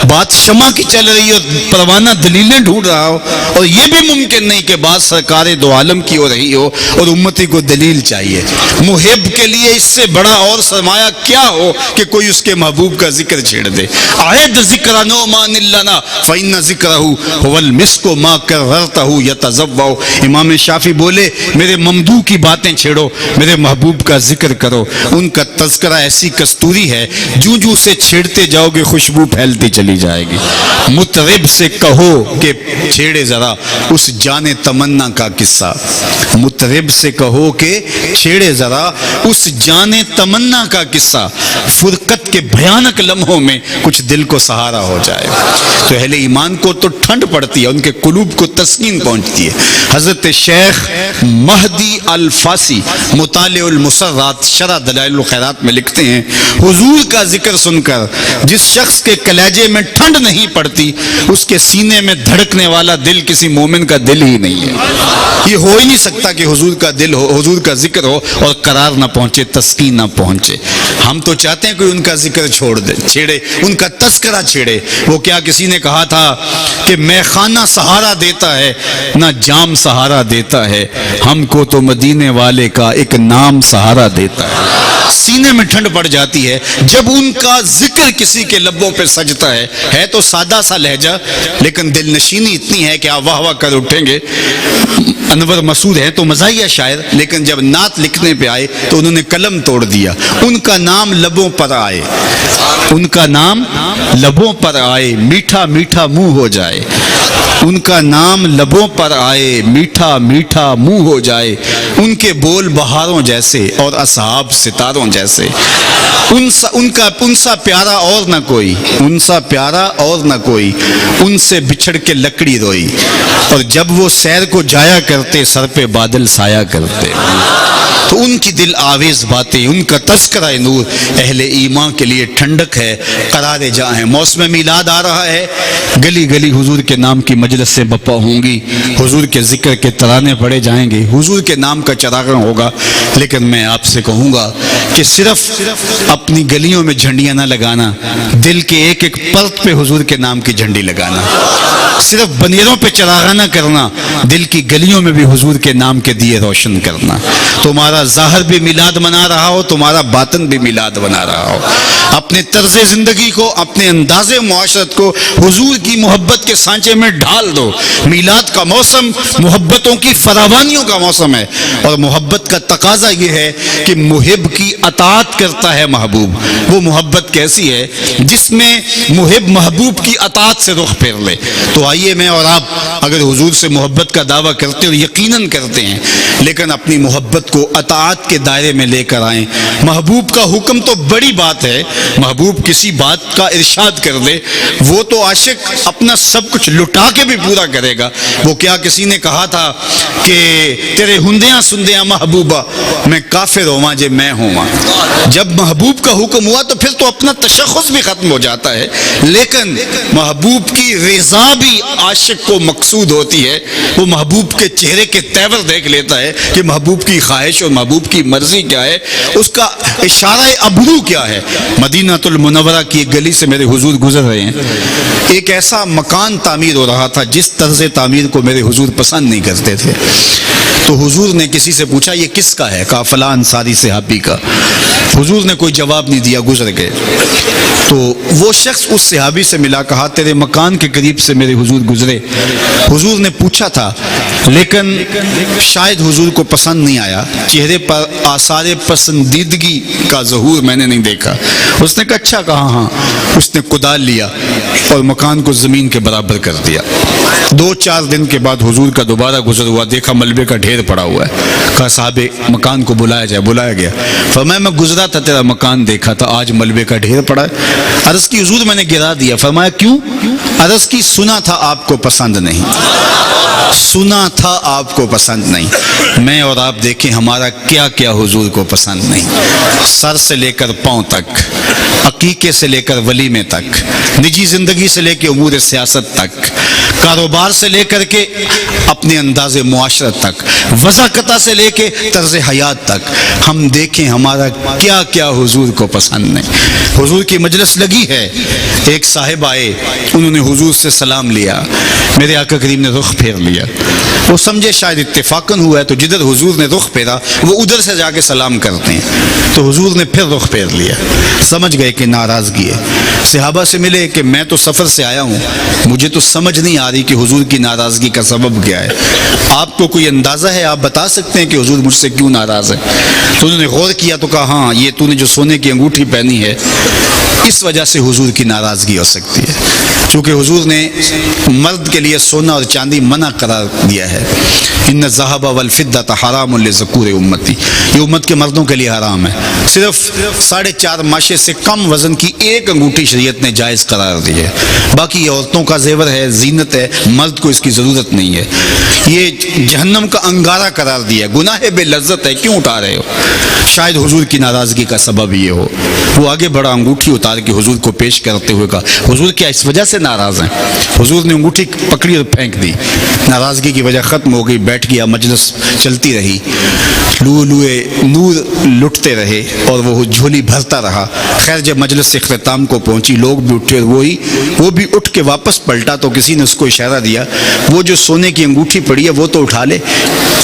بات شمع کی چل رہی ہو، پروانہ دلیلیں ڈھونڈ رہا ہو، اور یہ بھی ممکن نہیں کہ بات سرکار دو عالم کی ہو رہی ہو اور امتی کو دلیل چاہیے۔ محب کے لیے اس سے بڑا اور سرمایہ کیا ہو کہ کوئی اس کے محبوب کا ذکر چھیڑ دے۔ عہد ذکر نعمان لنا فإن ذکرہ هو المسک ما کررتہ یتضوع۔ امام شافعی بولے میرے ممدوح کی باتیں چھیڑو، میرے محبوب کا ذکر کرو، ان کا تذکرہ ایسی کستوری ہے جو جو سے چھیڑتے جاؤ گے خوشبو پھیلتی چلی جائے گی۔ مطرب سے کہو کہ چھیڑے ذرا اس جان تمنا کا قصہ، مطرب سے کہو کہ چھیڑے ذرا اس جان تمنا کا قصہ، فرقت کے بھیانک لمحوں میں کچھ دل کو سہارا ہو جائے۔ تو اہل ایمان کو تو ٹھنڈ پڑتی ہے، ان کے قلوب کو تسکین پہنچتی ہے۔ حضرت شیخ مہدی الفاسی مطالع المسرات شرح دلائل الخیرات میں لکھتے ہیں حضور کا ذکر سن کر جس شخص کے کلیجے میں ٹھنڈ نہیں پڑتی اس کے سینے میں دھڑکنے والا دل کسی مومن کا دل ہی نہیں ہے۔ یہ ہو ہی نہیں سکتا کہ حضور کا دل ہو، حضور کا ذکر ہو اور قرار نہ پہنچے، تسکین نہ پہنچے۔ ہم تو چاہتے ہیں کوئی ان کا ذکر چھوڑ دے، چھیڑے، ان کا تذکرہ چھیڑے۔ وہ کیا کسی نے کہا تھا کہ میں خانہ سہارا دیتا ہے نہ جام سہارا دیتا ہے، ہم کو تو مدینے والے کا ایک نام سہارا دیتا ہے۔ سینے میں ٹھنڈ پڑ جاتی ہے جب ان کا ذکر کسی کے لبوں پہ سجتا ہے تو سادہ سا لہجہ لیکن دل نشینی اتنی ہے کہ آپ واہ واہ کر اٹھیں گے۔ انور مسعود ہیں تو مزاحیہ شاعر، لیکن جب نعت لکھنے پہ آئے تو انہوں نے قلم توڑ دیا۔ ان کا نام لبوں پر آئے، ان کا نام لبوں پر آئے، میٹھا میٹھا منہ ہو جائے، ان کا نام لبوں پر آئے، میٹھا میٹھا منہ ہو جائے، ان کے بول بہاروں جیسے اور اصحاب ستاروں جیسے، ان سا پیارا اور نہ کوئی، ان سا پیارا اور نہ کوئی، ان سے بچھڑ کے لکڑی روئی، اور جب وہ سیر کو جایا کرتے سر پہ بادل سایہ کرتے۔ تو ان کی دل آویز باتیں، ان کا تذکرہ نور اہل ایمان کے لیے ٹھنڈک ہے، قرار جاں ہے۔ موسم میلاد آ رہا ہے، گلی گلی حضور کے نام کی مجلس سے بپا ہوں گی، حضور کے ذکر کے ترانے پڑے جائیں گے، حضور کے نام کا چراغاں ہوگا۔ لیکن میں آپ سے کہوں گا کہ صرف اپنی گلیوں میں جھنڈیاں نہ لگانا، دل کے ایک ایک پرت پہ حضور کے نام کی جھنڈی لگانا، صرف بنیروں پہ چراغاں نہ کرنا، دل کی گلیوں میں بھی حضور کے نام کے دیے روشن کرنا۔ تمہارا ظاہر بھی میلاد منا رہا ہو، تمہارا باطن بھی میلاد منا رہا ہو۔ اپنے طرز زندگی کو، اپنے انداز معاشرت کو حضور کی محبت کے سانچے میں ڈھال دو۔ میلاد کا موسم محبتوں کی فراوانیوں کا موسم ہے، اور محبت کا تقاضا یہ ہے کہ محب کی اطاعت کرتا ہے محبوب۔ وہ محبت کیسی ہے جس میں محب محبوب کی اطاعت سے رخ پھیر لے۔ تو آئیے میں اور آپ اگر حضور سے محبت کا دعویٰ کرتے اور یقیناً کرتے ہیں، لیکن اپنی محبت کو اطاعت کے دائرے میں لے کر آئیں۔ محبوب کا حکم تو بڑی بات ہے، محبوب کسی بات کا ارشاد کر دے وہ تو عاشق اپنا سب کچھ لٹا کے بھی پورا کرے گا۔ وہ کیا کسی نے کہا تھا کہ تیرے ہندیاں سندیاں محبوبہ میں کافر ہوا جے میں ہوا۔ جب محبوب کا حکم ہوا تو پھر تو اپنا تشخص بھی ختم ہو جاتا ہے، لیکن محبوب کی رضا بھی عاشق کو مقصود ہوتی ہے۔ وہ محبوب کے چہرے کے تیور دیکھ لیتا ہے کہ محبوب کی خواہش اور محبوب کی مرضی کیا ہے، اس کا اشارہ ابرو کیا ہے۔ مدینہ المنورہ کی ایک گلی سے میرے حضور گزر رہے ہیں، ایک ایسا مکان تعمیر ہو رہا تھا جس طرز تعمیر کو میرے حضور پسند نہیں کرتے تھے۔ تو حضور نے کسی سے پوچھا یہ کس کا ہے؟ کہا فلاں انصاری صحابی کا۔ حضور نے کوئی جواب نہیں دیا، گزر گئے۔ تو وہ شخص اس صحابی سے ملا، کہا تیرے مکان کے قریب سے میرے حضور گزرے، حضور نے پوچھا تھا لیکن شاید حضور کو پسند نہیں آیا، چہرے پر آثار پسندیدگی کا ظہور میں نے نہیں دیکھا۔ اس نے کہا اچھا، کہا ہاں۔ اس نے کدال لیا اور مکان کو زمین کے برابر کر دیا۔ 2-4 دن کے بعد حضور کا دوبارہ گزر ہوا، دیکھا ملبے کا ڈھیر پڑا ہوا ہے۔ کہا صاحب مکان کو بلایا جائے، بلایا گیا۔ فرمایا میں گزرا تھا تیرا مکان دیکھا تھا، آج ملبے کا ڈھیر پڑا ہے۔ عرض کی حضور میں نے گرا دیا۔ فرمایا کیوں؟ عرض کی سنا تھا آپ کو پسند نہیں، سنا تھا آپ کو پسند نہیں۔ میں اور آپ دیکھیں ہمارا کیا کیا حضور کو پسند نہیں، سر سے لے کر پاؤں تک، عقیقے سے لے کر ولیمے تک، نجی زندگی سے لے کے امور سیاست تک، کاروبار سے لے کر کے اپنے انداز معاشرت تک، وضاقتہ سے لے کے طرز حیات تک، ہم دیکھیں ہمارا کیا کیا حضور کو پسند نہیں۔ حضور کی مجلس لگی ہے، ایک صاحب آئے، انہوں نے حضور سے سلام لیا، میرے آقا کریم نے رخ پھیر لیا۔ وہ سمجھے شاید اتفاقاً ہوا ہے، تو جدھر حضور نے رخ پھیرا وہ ادھر سے جا کے سلام کرتے ہیں، تو حضور نے پھر رخ پھیر لیا۔ سمجھ گئے کہ ناراضگی ہے۔ صحابہ سے ملے کہ میں تو سفر سے آیا ہوں، مجھے تو سمجھ نہیں آ رہی کہ حضور کی ناراضگی کا سبب کیا ہے، آپ کو کوئی اندازہ ہے؟ آپ بتا سکتے ہیں کہ حضور مجھ سے کیوں ناراض ہے؟ تو انہوں نے غور کیا تو کہا ہاں یہ تو نے جو سونے کی انگوٹھی پہنی ہے اس وجہ سے حضور کی ناراضگی ہو سکتی ہے، چونکہ حضور نے مرد کے لیے سونا اور چاندی منع قرار دیا ہے۔ ان الذهب والفضة حرام لذکور امتی، یہ امت کے مردوں کے لیے حرام ہے۔ صرف 4.5 ماشے سے کم وزن کی ایک انگوٹھی شریعت نے جائز قرار دی ہے، باقی یہ عورتوں کا زیور ہے، زینت ہے، مرد کو اس کی ضرورت نہیں ہے۔ یہ جہنم کا انگارہ قرار دیا، گناہ بے لذت ہے، کیوں اٹھا رہے ہو؟ شاید حضور کی ناراضگی کا سبب یہ ہو۔ وہ آگے بڑا، انگوٹھی اتار کے حضور کو پیش کرتے ہوئے کہا حضور کیا اس وجہ سے ناراض ہیں؟ حضور نے انگوٹھی پکڑی اور پھینک دی، ناراضگی کی وجہ ختم ہو گئی، بیٹھ گیا، مجلس چلتی رہی، لؤلؤے نور لٹتے رہے اور وہ جھولی بھرتا رہا۔ خیر جب مجلس سے اختتام کو پہنچی، لوگ بھی اٹھے، وہ بھی اٹھ کے واپس پلٹا تو کسی نے اس کو اشارہ دیا وہ جو سونے کی انگوٹھی پڑی ہے وہ تو اٹھا لے،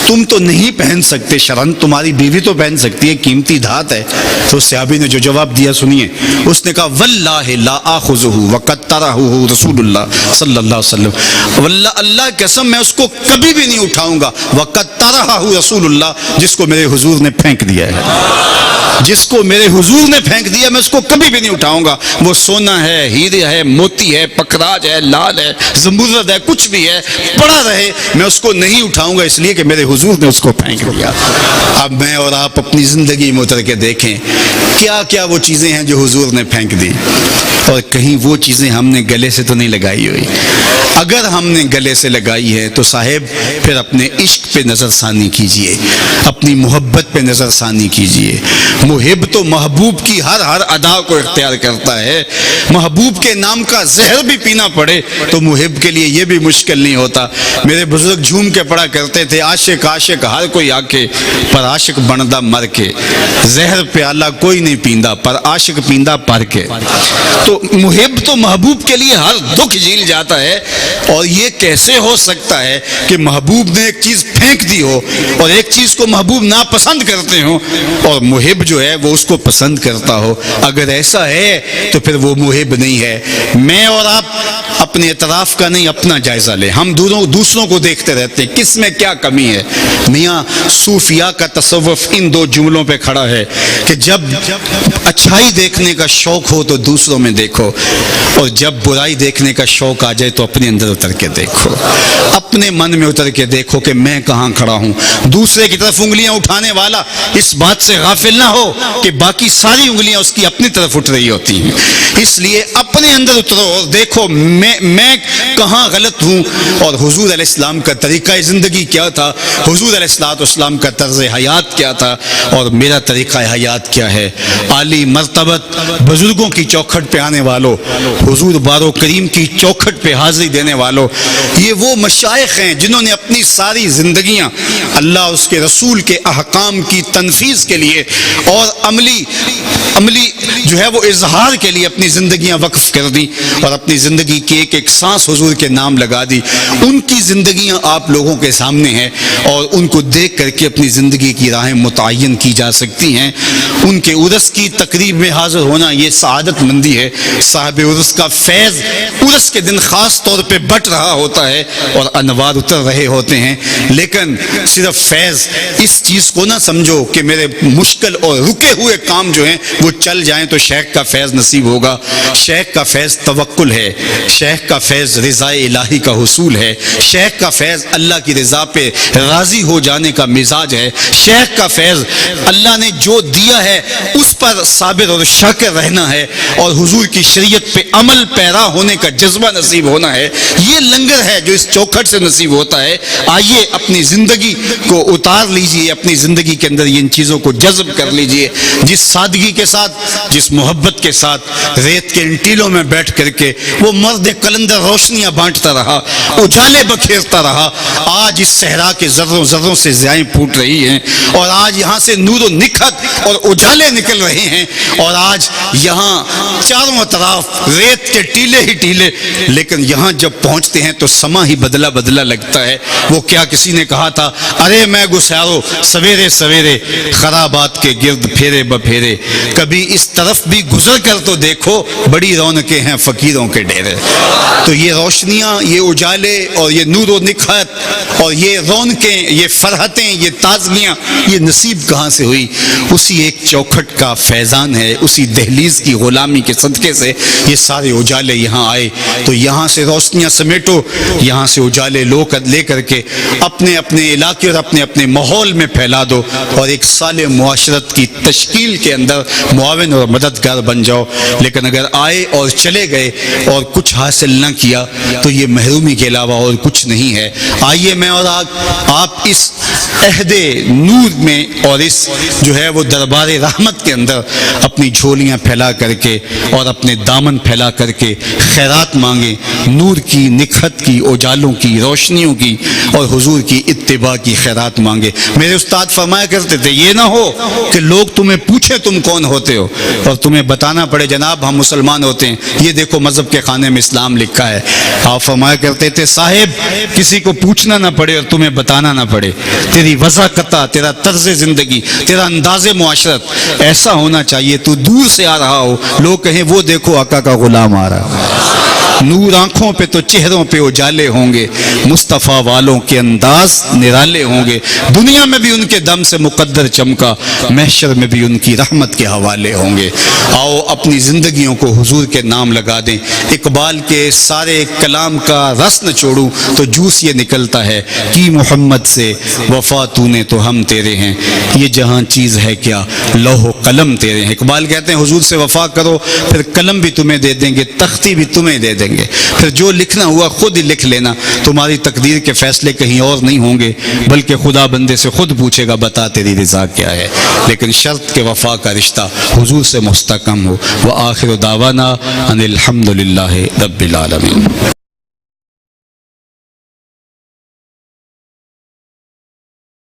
تم تو نہیں پہن سکتے شرن، تمہاری بیوی تو پہن سکتی ہے، قیمتی دھات ہے۔ تو صحابی نے جو جواب دیا سنیے، اس نے کہا واللہ لا آخذہ وقد ترہ رسول اللہ صلی اللہ علیہ وسلم، واللہ اللہ قسم میں اس کو کبھی بھی نہیں اٹھاؤں گا، وقد ترہ رسول اللہ، جس کو میرے حضور نے پھینک دیا ہے۔ جس کو میرے حضور نے پھینک دیا میں اس کو کبھی بھی نہیں اٹھاؤں گا. وہ سونا ہے, ہیرے ہے, موتی ہے, پکراج ہے, لال ہے, زمرد ہے, کچھ بھی ہے, پڑا رہے, میں اس کو نہیں اٹھاؤں گا, اس لیے کہ میرے حضور نے اس کو پھینک دیا. اب میں اور آپ اپنی زندگی میں اتر کے دیکھیں کیا کیا وہ چیزیں ہیں جو حضور نے پھینک دی, اور کہیں وہ چیزیں ہم نے گلے سے تو نہیں لگائی ہوئی. اگر ہم نے گلے سے لگائی ہے تو صاحب پھر اپنے عشق پہ نظر ثانی کیجئے, اپنی محبت پہ نظر ثانی کیجئے. محب تو محبوب کی ہر ہر ادا کو اختیار کرتا ہے. محبوب کے نام کا زہر بھی پینا پڑے تو محب کے لیے یہ بھی مشکل نہیں ہوتا. میرے بزرگ جھوم کے پڑھا کرتے تھے, عاشق عاشق ہر کوئی آکے پر عاشق بندہ مر کے, زہر پیالہ کوئی نہیں پیندا پر عاشق پیندا پر کے. تو محب تو محبوب کے لیے ہر دکھ جھیل جاتا ہے. اور یہ کیسے ہو سکتا ہے کہ محبوب نے ایک چیز پھینک دی ہو اور ایک چیز کو محبوب ناپسند کرتے ہوں اور محب جو ہے وہ اس کو پسند کرتا ہو؟ اگر ایسا ہے تو پھر وہ محب نہیں ہے. میں اور آپ اپنے اطراف کا نہیں اپنا جائزہ لیں. ہم دوسروں کو دیکھتے رہتے ہیں کس میں کیا کمی ہے. میاں صوفیاء کا تصوف ان دو جملوں پہ کھڑا ہے کہ جب اچھائی دیکھنے کا شوق ہو تو دوسروں میں دیکھو, اور جب برائی دیکھنے کا شوق آ جائے تو اپنے اندر اتر کے دیکھو, اپنے من میں اتر کے دیکھو کہ میں کہاں کھڑا ہوں. دوسرے کی طرف انگلیاں اٹھانے والا اس بات سے غافل نہ ہو کہ باقی ساری انگلیاں اس کی اپنی طرف اٹھ رہی ہوتی ہیں. اس لیے اپنے اندر اترو اور دیکھو میں کہاں غلط ہوں اور حضور علیہ السلام کا طریقہ زندگی کیا تھا, حضور علیہ السلام کا طرز حیات کیا تھا اور میرا طریقہ حیات کیا ہے. عالی مرتبت بزرگوں کی چوکھٹ پہ آنے والوں, حضور بارو کریم کی چوکھٹ پہ حاضری دینے والوں, یہ وہ مشائخ ہیں جنہوں نے اپنی ساری زندگیاں اللہ اس کے رسول کے احکام کی تنفیذ کے لیے اور عملی جو ہے وہ اظہار کے لیے اپنی زندگیاں وقف کر دی اور اپنی زندگی کی ایک ایک سانس حضور کے نام لگا دی. ان کی زندگیاں آپ لوگوں کے سامنے ہیں اور ان کو دیکھ کر کے اپنی زندگی کی راہیں متعین کی جا سکتی ہیں. ان کے عرس کی تقریب میں حاضر ہونا یہ سعادت مندی ہے. صاحب عرس کا فیض عرس کے دن خاص طور پہ بٹ رہا ہوتا ہے اور انوار اتر رہے ہوتے ہیں, لیکن صرف فیض اس چیز کو نہ سمجھو کہ میرے مشکل اور رکے ہوئے کام جو ہیں وہ چل جائیں تو شیخ کا فیض نصیب ہوگا. شیخ کا فیض توکل ہے, شیخ کا فیض رضا الہی کا حصول ہے, شیخ کا فیض اللہ کی رضا پہ راضی ہو جانے کا مزاج ہے, شیخ کا فیض اللہ نے جو دیا ہے اس پر صابر اور شاکر رہنا ہے اور حضور کی شریعت پہ عمل پیرا ہونے کا جذبہ نصیب ہونا ہے. یہ لنگر ہے جو اس چوکھٹ سے نصیب ہوتا ہے. آئیے اپنی زندگی کو اتار لیجئے, اپنی زندگی کے اندر ان چیزوں کو جذب کر لیجئے. جس سادگی کے ساتھ, جس محبت کے ساتھ ریت کے ان ٹیلوں میں بیٹھ کر کے وہ مرد قلندر روشنیاں بانٹتا رہا, اجالے بکھیرتا رہا, آج اس صحرا کے ذروں ذروں سے ضیائیں پھوٹ رہی ہیں اور آج یہاں سے نور و نکھت اور اجالے نکل رہے ہیں اور آج یہاں چاروں طرف ریت کے ٹیلے ہی ٹیلے, لیکن یہاں جب پہنچتے ہیں تو سما ہی بدلا بدلا لگتا ہے. وہ کیا کسی نے کہا تھا, ارے میں گسارو سویرے سویرے خرابات کے گرد پھیرے بپھیرے, کبھی اس طرف بھی گزر کر تو دیکھو بڑی رونقیں ہیں فقیروں کے ڈیرے. تو یہ روشنیاں, یہ اجالے اور یہ نور و نکھت اور یہ رونقیں, یہ فرحتیں, یہ تازگیاں, یہ نصیب کہاں سے ہوئی؟ اسی ایک چوکھٹ کا فیضان ہے, اسی دہلیز کی غلامی کے صدقے سے یہ سارے اجالے یہاں آئے. تو یہاں سے روشنیاں سمیٹو, یہاں سے اجالے لے کر کے اپنے اپنے علاقے اور اپنے اپنے ماحول میں پھیلا دو اور ایک صالح معاشرت کی تشکیل کے اندر معاون اور مددگار بن جاؤ. لیکن اگر آئے اور چلے گئے اور کچھ حاصل نہ کیا تو یہ محرومی کے علاوہ اور کچھ نہیں ہے. آئیے میں اور آپ اس عہد نور میں اور اس جو ہے وہ دربار رحمت کے اندر اپنی جھولیاں پھیلا کر کے اور اپنے دامن پھیلا کر کے خیرات مانگیں, نور کی, نکھت کی, اجالوں کی, روشنیوں کی اور حضور کی اتباع کی خیرات مانگے. میرے استاد فرمایا کرتے تھے یہ نہ ہو کہ لوگ تمہیں پوچھے تم کون ہوتے ہو اور تمہیں بتانا پڑے جناب ہم مسلمان ہوتے ہیں, یہ دیکھو مذہب کے خانے میں اسلام لکھا ہے. آپ فرمایا کرتے تھے صاحب کسی کو پوچھنا نہ پڑے اور تمہیں بتانا نہ پڑے, تیری وضاقتہ, تیرا طرز زندگی, تیرا انداز معاشرت ایسا ہونا چاہیے تو دور سے آ رہا ہو, لوگ کہیں وہ دیکھو آقا کا غلام آ رہا ہے. نور آنکھوں پہ تو چہروں پہ اجالے ہوں گے، مصطفیٰ والوں کے انداز نرالے ہوں گے، دنیا میں بھی ان کے دم سے مقدر چمکا، محشر میں بھی ان کی رحمت کے حوالے ہوں گے۔ آؤ اپنی زندگیوں کو حضور کے نام لگا دیں، اقبال کے سارے کلام کا رس نہ چھوڑوں تو جوس یہ نکلتا ہے کہ محمد سے وفا تو نے تو ہم تیرے ہیں، یہ جہاں چیز ہے کیا لوح و قلم تیرے ہیں۔ اقبال کہتے ہیں حضور سے وفا کرو، پھر قلم بھی تمہیں دے دیں گے، تختی بھی تمہیں دے دیں گے، پھر جو لکھنا ہوا خود ہی لکھ لینا، تمہاری تقدیر کے فیصلے کہیں اور نہیں ہوں گے، بلکہ خدا بندے سے خود پوچھے گا بتا تیری رضا کیا ہے۔ لیکن شرط کہ وفا کا رشتہ حضور سے مستحکم ہو۔ وآخر دعوانا ان الحمد للہ رب العالمین۔